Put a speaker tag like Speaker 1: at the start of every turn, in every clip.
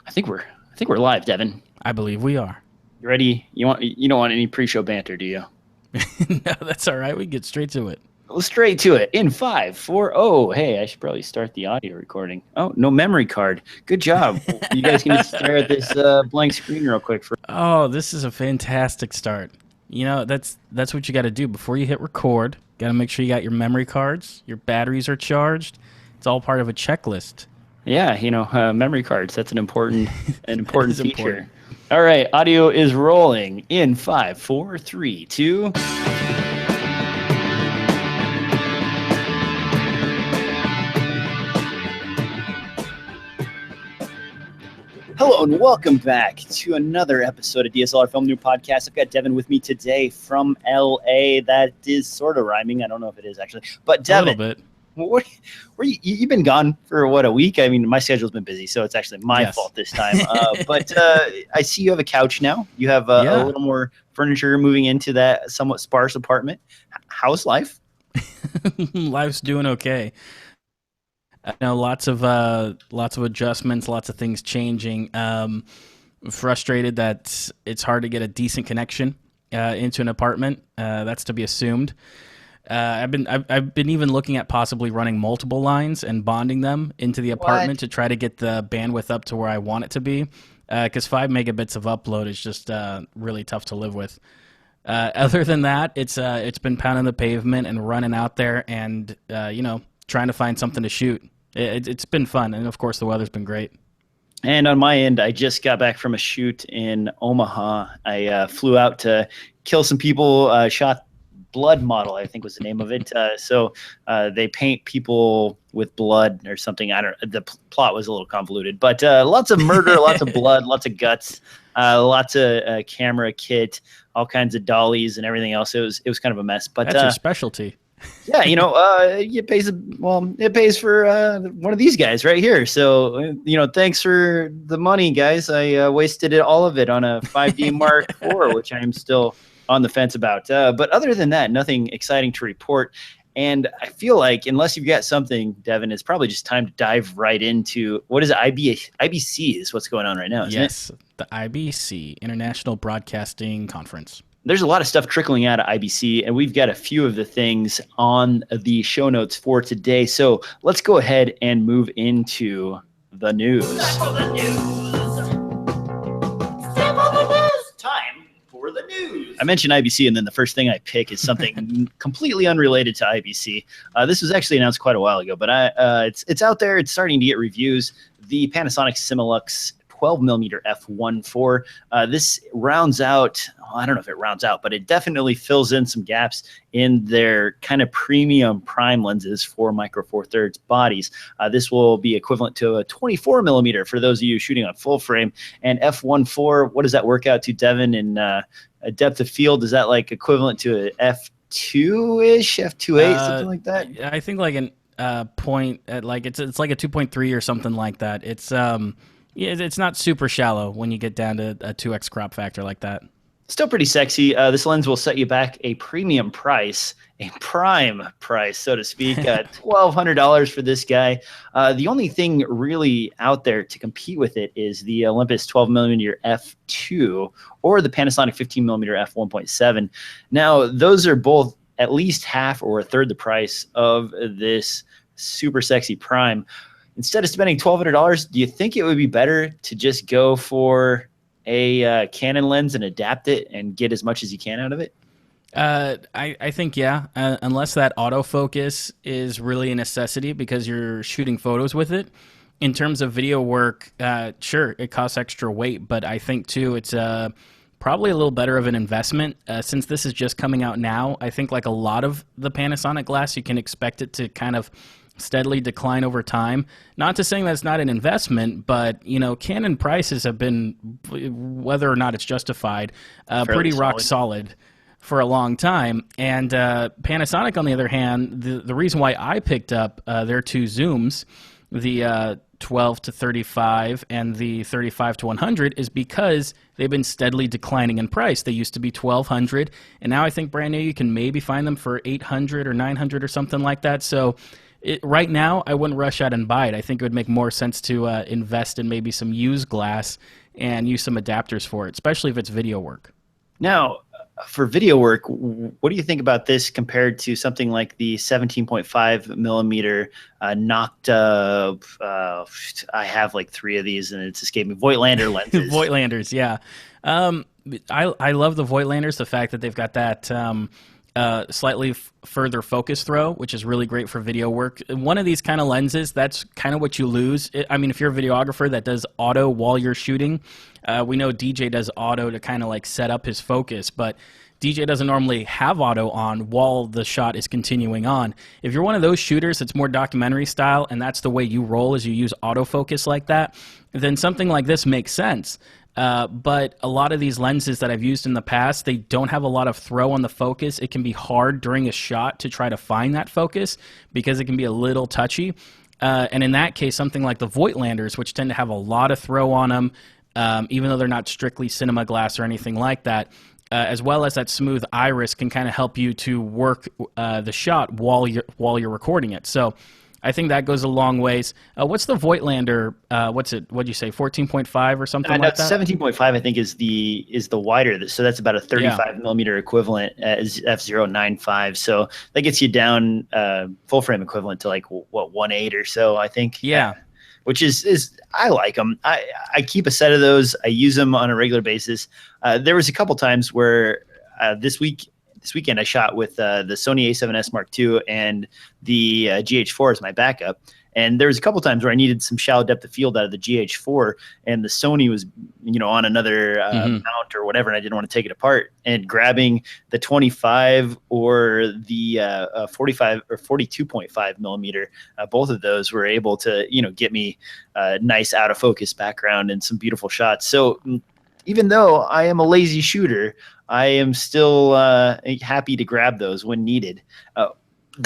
Speaker 1: I think we're live, Devin.
Speaker 2: I believe we are.
Speaker 1: You ready? You don't want any pre-show banter, do you?
Speaker 2: No, that's all right. We get straight to it.
Speaker 1: Let's straight to it. In 5, 4. Oh, hey, I should probably start the audio recording. Oh, no memory card. Good job. You guys can just stare at this blank screen real quick for.
Speaker 2: Oh, this is a fantastic start. You know, that's what you got to do before you hit record. Got to make sure you got your memory cards, your batteries are charged. It's all part of a checklist.
Speaker 1: Yeah, memory cards. That's an important feature.
Speaker 2: Important.
Speaker 1: All right, audio is rolling. In 5, 4, 3, 2. Hello and welcome back to another episode of DSLR Film Noob Podcast. I've got Devin with me today from LA. That is sort of rhyming. I don't know if it is actually, but Devin,
Speaker 2: A little bit.
Speaker 1: You've been gone for a week? I mean, my schedule's been busy, so it's actually my fault this time. But I see you have a couch now. You have a little more furniture moving into that somewhat sparse apartment. How's life?
Speaker 2: Life's doing okay. I know lots of adjustments, lots of things changing. Frustrated that it's hard to get a decent connection into an apartment. That's to be assumed. I've been even looking at possibly running multiple lines and bonding them into the apartment to try to get the bandwidth up to where I want it to be. Because 5 megabits of upload is just really tough to live with. Other than that, it's been pounding the pavement and running out there and trying to find something to shoot. It's been fun, and of course the weather's been great.
Speaker 1: And on my end, I just got back from a shoot in Omaha. I flew out to kill some people, shot Blood Model, I think was the name of it. So they paint people with blood or something. The plot was a little convoluted, but lots of murder, lots of blood, lots of guts, lots of camera kit, all kinds of dollies and everything else. It was kind of a mess. But
Speaker 2: that's your specialty.
Speaker 1: Yeah, it pays for one of these guys right here. So, thanks for the money, guys. I wasted all of it on a 5D Mark IV, which I'm still on the fence about. But other than that, nothing exciting to report. And I feel like unless you've got something, Devin, it's probably just time to dive right into what is it? IBC is what's going on right now, isn't it?
Speaker 2: Yes, the IBC, International Broadcasting Conference.
Speaker 1: There's a lot of stuff trickling out of IBC, and we've got a few of the things on the show notes for today. So let's go ahead and move into the news. Time for the news. I mentioned IBC, and then the first thing I pick is something completely unrelated to IBC. This was actually announced quite a while ago, but it's out there. It's starting to get reviews. The Panasonic Similux 12mm F1.4. This rounds out, I don't know if it rounds out, but it definitely fills in some gaps in their kind of premium prime lenses for micro four thirds bodies. This will be equivalent to a 24mm for those of you shooting on full frame. And F1.4, what does that work out to, Devin, in a depth of field? Is that like equivalent to a F2-ish, F2.8, something like that?
Speaker 2: I think like an point at like it's like a 2.3 or something like that. It's not super shallow when you get down to a 2x crop factor like that.
Speaker 1: Still pretty sexy. This lens will set you back a premium price, a prime price, so to speak. $1,200 for this guy. The only thing really out there to compete with it is the Olympus 12mm F2 or the Panasonic 15mm F1.7. Now, those are both at least half or a third the price of this super sexy prime. Instead of spending $1,200, do you think it would be better to just go for a Canon lens and adapt it and get as much as you can out of it?
Speaker 2: I think, yeah, unless that autofocus is really a necessity because you're shooting photos with it. In terms of video work, sure, it costs extra weight, but I think, too, it's probably a little better of an investment. Since this is just coming out now, I think like a lot of the Panasonic glass, you can expect it to kind of steadily decline over time. Not to saying that's not an investment, but Canon prices have been, whether or not it's justified, pretty rock solid for a long time. And Panasonic, on the other hand, the reason why I picked up their two zooms, the 12 to 35 and the 35 to 100, is because they've been steadily declining in price. They used to be $1,200, and now I think brand new you can maybe find them for $800 or $900 or something like that. So right now, I wouldn't rush out and buy it. I think it would make more sense to invest in maybe some used glass and use some adapters for it, especially if it's video work.
Speaker 1: Now, for video work, what do you think about this compared to something like the 17.5 millimeter Nocta? I have like 3 of these, and it's escaped me. Voigtlander lenses.
Speaker 2: Voigtlanders, yeah. I love the Voigtlanders. The fact that they've got that slightly further focus throw, which is really great for video work. One of these kind of lenses, that's kind of what you lose. I mean, if you're a videographer that does auto while you're shooting, we know DJ does auto to kind of like set up his focus, but DJ doesn't normally have auto on while the shot is continuing on. If you're one of those shooters that's more documentary style and that's the way you roll, is you use autofocus like that, then something like this makes sense. But a lot of these lenses that I've used in the past, they don't have a lot of throw on the focus. It can be hard during a shot to try to find that focus because it can be a little touchy. And in that case, something like the Voigtlanders, which tend to have a lot of throw on them, even though they're not strictly cinema glass or anything like that, as well as that smooth iris, can kind of help you to work the shot while you're recording it. So I think that goes a long ways. What's the Voigtlander? What'd you say? 14.5 or something like that?
Speaker 1: 17.5, I think, is the wider. So that's about a 35 millimeter equivalent as f/0.95. So that gets you down full frame equivalent to like what 1.8 or so, I think.
Speaker 2: Yeah.
Speaker 1: Which is I like them. I keep a set of those. I use them on a regular basis. There was a couple times where this weekend I shot with the Sony A7S Mark II and the GH4 as my backup. And there was a couple times where I needed some shallow depth of field out of the GH4, and the Sony was, on another mount or whatever, and I didn't want to take it apart. And grabbing the 25 or the 45 or 42.5 millimeter, both of those were able to, get me a nice out of focus background and some beautiful shots. So even though I am a lazy shooter, I am still happy to grab those when needed.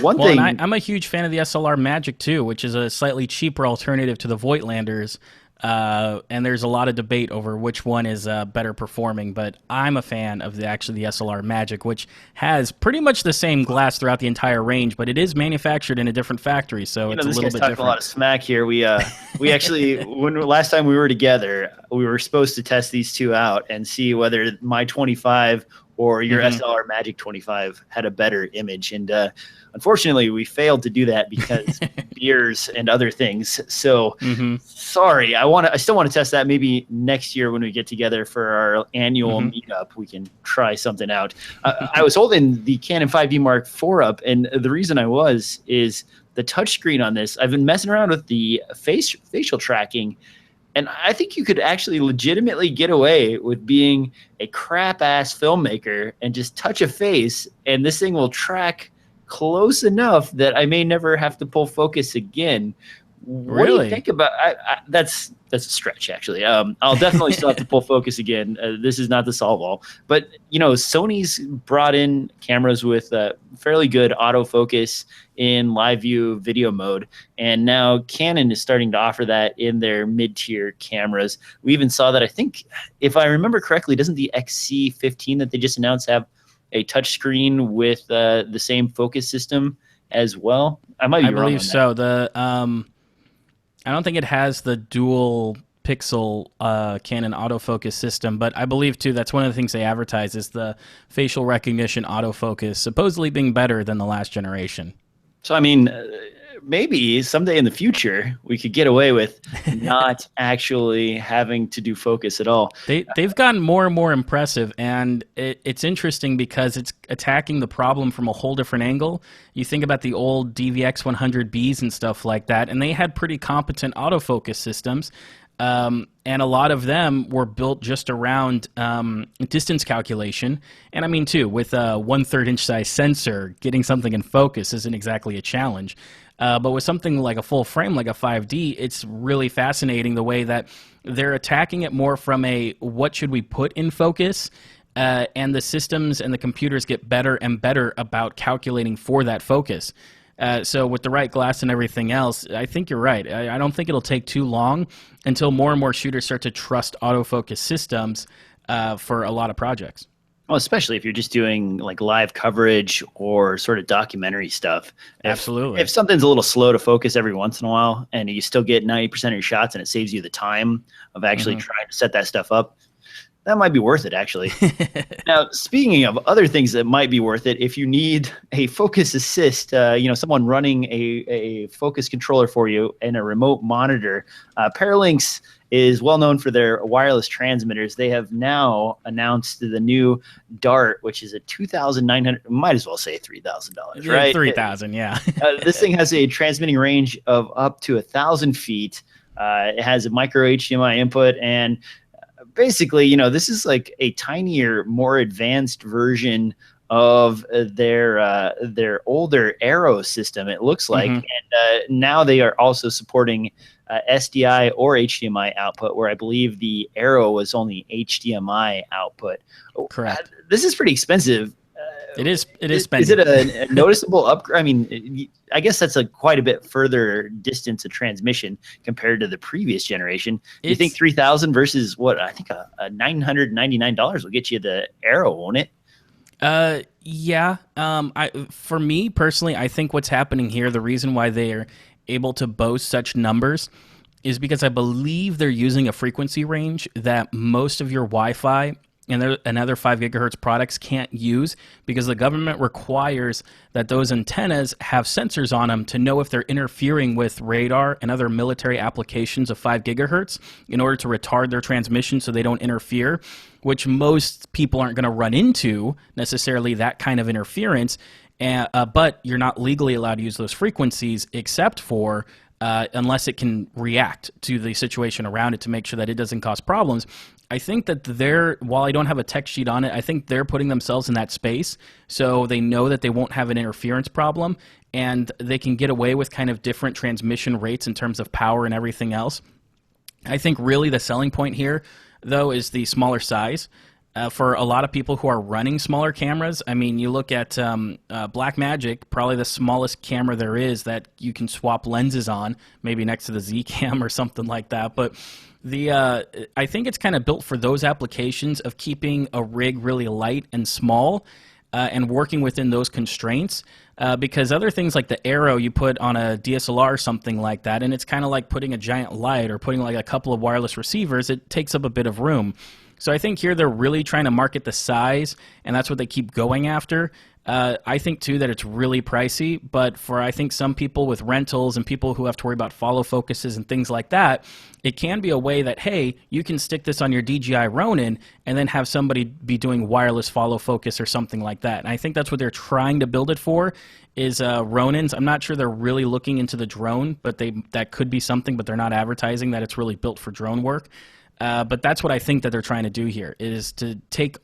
Speaker 1: One thing,
Speaker 2: I'm a huge fan of the SLR Magic too, which is a slightly cheaper alternative to the Voigtlanders. And there's a lot of debate over which one is better performing, but I'm a fan of the SLR Magic, which has pretty much the same glass throughout the entire range, but it is manufactured in a different factory, so it's a little bit different.
Speaker 1: A lot of smack here. We actually, last time we were together, we were supposed to test these two out and see whether my 25 or your SLR Magic 25 had a better image, and unfortunately, we failed to do that because beers and other things. So sorry. I still want to test that. Maybe next year when we get together for our annual meetup, we can try something out. I was holding the Canon 5D Mark IV up, and the reason I is the touchscreen on this. I've been messing around with the facial tracking, and I think you could actually legitimately get away with being a crap-ass filmmaker and just touch a face, and this thing will track close enough that I may never have to pull focus again. What do you think about that's a stretch, actually. I'll definitely still have to pull focus again. This is not the solve all, but Sony's brought in cameras with fairly good autofocus in live view video mode, and now Canon is starting to offer that in their mid-tier cameras. We even saw that, I think, if I remember correctly, doesn't the XC15 that they just announced have a touch screen with the same focus system as well? I might be wrong. I believe
Speaker 2: so. I don't think it has the dual pixel Canon autofocus system, but I believe too that's one of the things they advertise is the facial recognition autofocus supposedly being better than the last generation.
Speaker 1: So I mean, maybe someday in the future we could get away with not actually having to do focus at all.
Speaker 2: They've gotten more and more impressive, and it's interesting because it's attacking the problem from a whole different angle. You think about the old DVX-100Bs and stuff like that, and they had pretty competent autofocus systems. And a lot of them were built just around distance calculation. And I mean, too, with a 1/3 inch size sensor, getting something in focus isn't exactly a challenge. But with something like a full frame, like a 5D, it's really fascinating the way that they're attacking it more from a what should we put in focus, and the systems and the computers get better and better about calculating for that focus. So with the right glass and everything else, I think you're right. I don't think it'll take too long until more and more shooters start to trust autofocus systems for a lot of projects.
Speaker 1: Well, especially if you're just doing like live coverage or sort of documentary stuff.
Speaker 2: Absolutely.
Speaker 1: If something's a little slow to focus every once in a while and you still get 90% of your shots and it saves you the time of actually trying to set that stuff up, that might be worth it, actually. Now, speaking of other things that might be worth it, if you need a focus assist, someone running a focus controller for you and a remote monitor, Paralinx is well known for their wireless transmitters. They have now announced the new Dart, which is a $2,900, might as well say $3,000, right?
Speaker 2: 3,000, yeah.
Speaker 1: This thing has a transmitting range of up to 1,000 feet. It has a micro HDMI input, and basically, this is like a tinier, more advanced version of their older Arrow system, it looks like. And now they are also supporting SDI or HDMI output, where I believe the Arrow was only HDMI output.
Speaker 2: Correct.
Speaker 1: This is pretty expensive.
Speaker 2: It is expensive.
Speaker 1: Is it a noticeable upgrade? I mean, I guess that's quite a bit further distance of transmission compared to the previous generation. You think 3,000 versus what? I think a $999 will get you the Arrow, won't it?
Speaker 2: Yeah. For me personally, I think what's happening here, the reason why they are able to boast such numbers is because I believe they're using a frequency range that most of your Wi-Fi and other 5 gigahertz products can't use, because the government requires that those antennas have sensors on them to know if they're interfering with radar and other military applications of 5 gigahertz in order to retard their transmission so they don't interfere, which most people aren't going to run into necessarily that kind of interference. But you're not legally allowed to use those frequencies except for unless it can react to the situation around it to make sure that it doesn't cause problems. I think that while I don't have a tech sheet on it, I think they're putting themselves in that space so they know that they won't have an interference problem, and they can get away with kind of different transmission rates in terms of power and everything else. I think really the selling point here, though, is the smaller size. For a lot of people who are running smaller cameras, I mean, you look at Blackmagic, probably the smallest camera there is that you can swap lenses on, maybe next to the Z-Cam or something like that. But I think it's kind of built for those applications of keeping a rig really light and small and working within those constraints. Because other things like the Arrow you put on a DSLR or something like that, and it's kind of like putting a giant light or putting like a couple of wireless receivers, it takes up a bit of room. So I think here they're really trying to market the size, and that's what they keep going after. I think, too, that it's really pricey, but for, I think, some people with rentals and people who have to worry about follow focuses and things like that, it can be a way that, hey, you can stick this on your DJI Ronin and then have somebody be doing wireless follow focus or something like that. And I think that's what they're trying to build it for, is Ronins. I'm not sure they're really looking into the drone, but that could be something, but they're not advertising that it's really built for drone work. But that's what I think that they're trying to do here, is to take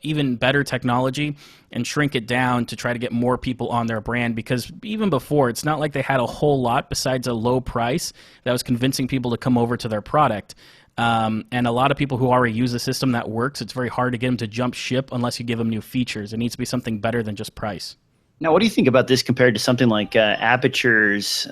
Speaker 2: even better technology and shrink it down to try to get more people on their brand, because even before, it's not like they had a whole lot besides a low price that was convincing people to come over to their product. And a lot of people who already use a system that works, it's very hard to get them to jump ship unless you give them new features. It needs to be something better than just price.
Speaker 1: Now, what do you think about this compared to something like Aperture's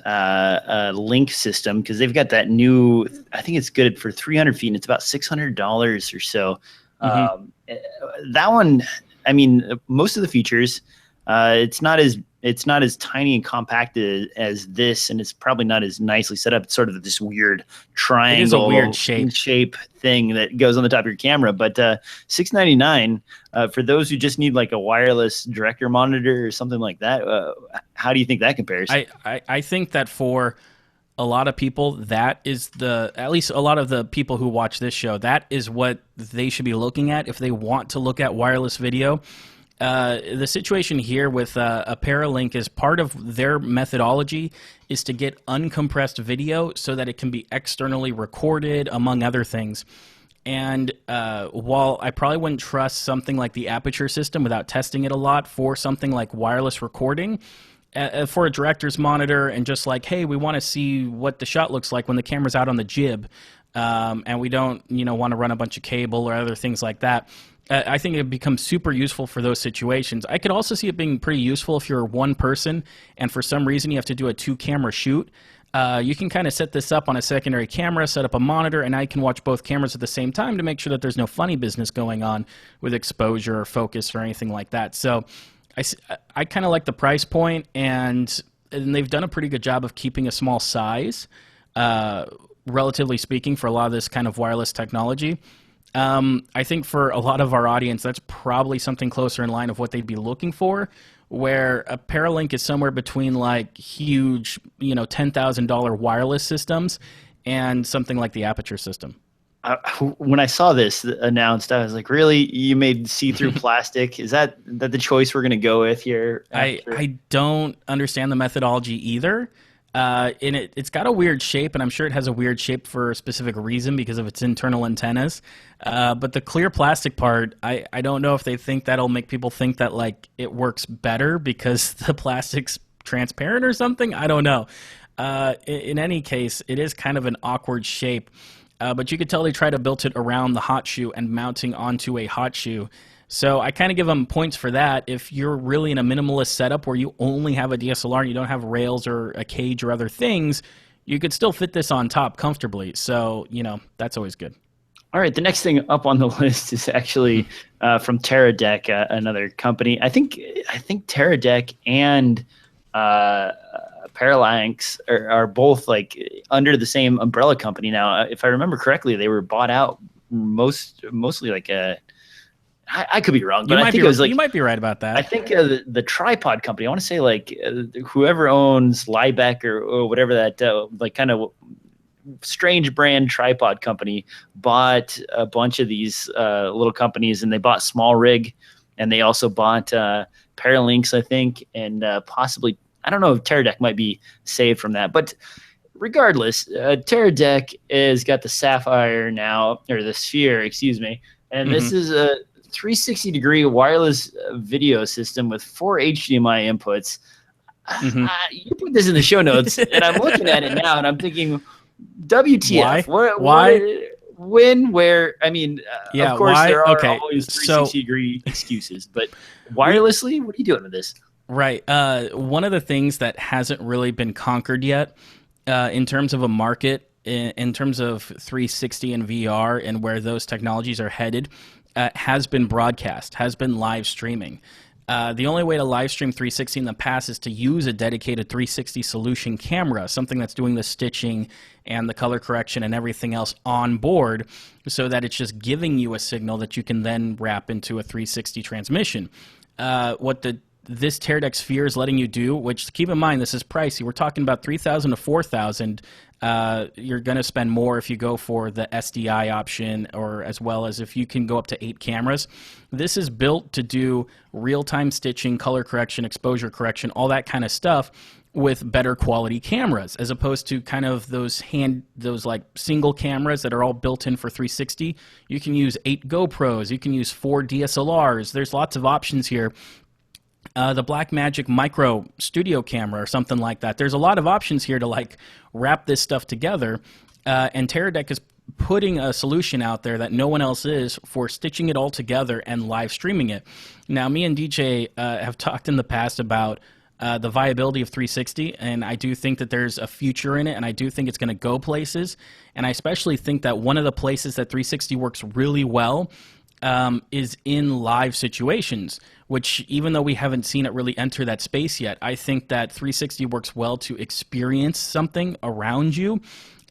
Speaker 1: Link system? Because they've got that new, I think it's good for 300 feet, and it's about $600 or so. That one, I mean, most of the features, it's not as tiny and compact as this, and it's probably not as nicely set up. It's sort of this weird triangle,
Speaker 2: it is a weird shape
Speaker 1: thing that goes on the top of your camera. But $699 for those who just need like a wireless director monitor or something like that. How do you think that compares?
Speaker 2: I think that for a lot of people, that is at least a lot of the people who watch this show, that is what they should be looking at if they want to look at wireless video. The situation here with a Paralink is part of their methodology is to get uncompressed video so that it can be externally recorded, among other things. And while I probably wouldn't trust something like the Aperture system without testing it a lot for something like wireless recording, for a director's monitor and just like, hey, we want to see what the shot looks like when the camera's out on the jib, and we don't want to run a bunch of cable or other things like that. I think it becomes super useful for those situations. I could also see it being pretty useful if you're one person and for some reason you have to do a 2-camera shoot. You can kind of set this up on a secondary camera, set up a monitor, and now you can watch both cameras at the same time to make sure that there's no funny business going on with exposure or focus or anything like that. So I kind of like the price point, and they've done a pretty good job of keeping a small size, relatively speaking, for a lot of this kind of wireless technology. I think for a lot of our audience, that's probably something closer in line of what they'd be looking for, where a Paralink is somewhere between like huge, $10,000 wireless systems and something like the Aperture system.
Speaker 1: When I saw this announced, I was like, really? You made see-through plastic? Is that the choice we're going to go with here?
Speaker 2: I don't understand the methodology either. And it's got a weird shape, and I'm sure it has a weird shape for a specific reason because of its internal antennas. But the clear plastic part, I don't know if they think that'll make people think that like it works better because the plastic's transparent or something. I don't know. In any case, it is kind of an awkward shape. But you could tell they try to build it around the hot shoe and mounting onto a hot shoe. So I kind of give them points for that. If you're really in a minimalist setup where you only have a DSLR and you don't have rails or a cage or other things, you could still fit this on top comfortably. So, that's always good.
Speaker 1: All right, the next thing up on the list is actually from TeraDek, another company. I think TeraDek and Parallax are both like under the same umbrella company now. If I remember correctly, they were bought out mostly like a. I could be wrong, but I think it was like,
Speaker 2: you might be right about that.
Speaker 1: I think the tripod company, I want to say like whoever owns Liebeck or whatever that like kind of strange brand tripod company bought a bunch of these little companies, and they bought Small Rig, and they also bought Paralinks, I think, and possibly, I don't know if TeraDek might be saved from that, but regardless, TeraDek has got the Sapphire now, or the Sphere, excuse me, and this is a 360-degree wireless video system with 4 HDMI inputs. You put this in the show notes, and I'm looking at it now, and I'm thinking, WTF?
Speaker 2: Why?
Speaker 1: When? Where? I mean, of course, there are always 360-degree excuses, but wirelessly, what are you doing with this?
Speaker 2: Right. One of the things that hasn't really been conquered yet in terms of a market, in terms of 360 and VR and where those technologies are headed, has been broadcast, has been live streaming. The only way to live stream 360 in the past is to use a dedicated 360 solution camera, something that's doing the stitching and the color correction and everything else on board, so that it's just giving you a signal that you can then wrap into a 360 transmission. What this TeraDek Sphere is letting you do, which, keep in mind, this is pricey. We're talking about $3,000 to $4,000. You're going to spend more if you go for the SDI option, or as well as if you can go up to 8 cameras. This is built to do real-time stitching, color correction, exposure correction, all that kind of stuff with better quality cameras, as opposed to kind of those like single cameras that are all built in for 360. You can use 8 GoPros, you can use 4 DSLRs. There's lots of options here. The Blackmagic Micro Studio camera or something like that. There's a lot of options here to like wrap this stuff together, and TeraDek is putting a solution out there that no one else is for stitching it all together and live streaming it. Now, me and DJ have talked in the past about the viability of 360, and I do think that there's a future in it, and I do think it's going to go places, and I especially think that one of the places that 360 works really well is in live situations, which, even though we haven't seen it really enter that space yet, I think that 360 works well to experience something around you.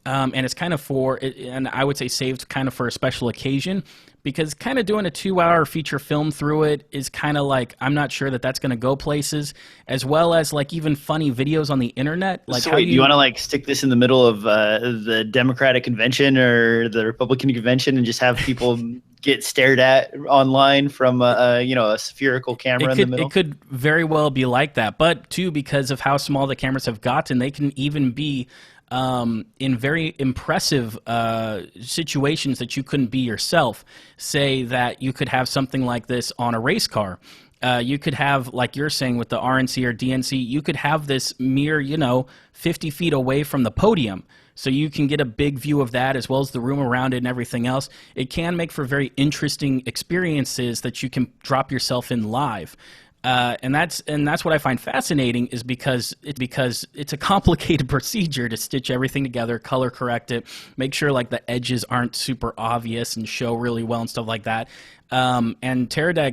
Speaker 2: And it's kind of and I would say saved kind of for a special occasion, because kind of doing a 2-hour feature film through it is kind of like, I'm not sure that that's going to go places, as well as like even funny videos on the internet. Like,
Speaker 1: so wait, do you want to like stick this in the middle of the Democratic convention or the Republican convention and just have people get stared at online from a spherical camera in the middle?
Speaker 2: It could very well be like that, but too, because of how small the cameras have gotten, they can even be in very impressive situations that you couldn't be yourself. Say that you could have something like this on a race car. You could have, like you're saying with the RNC or DNC, you could have this mere, 50 feet away from the podium. So you can get a big view of that, as well as the room around it and everything else. It can make for very interesting experiences that you can drop yourself in live. And that's what I find fascinating, is because it's a complicated procedure to stitch everything together, color correct it, make sure like the edges aren't super obvious and show really well and stuff like that. And TeraDek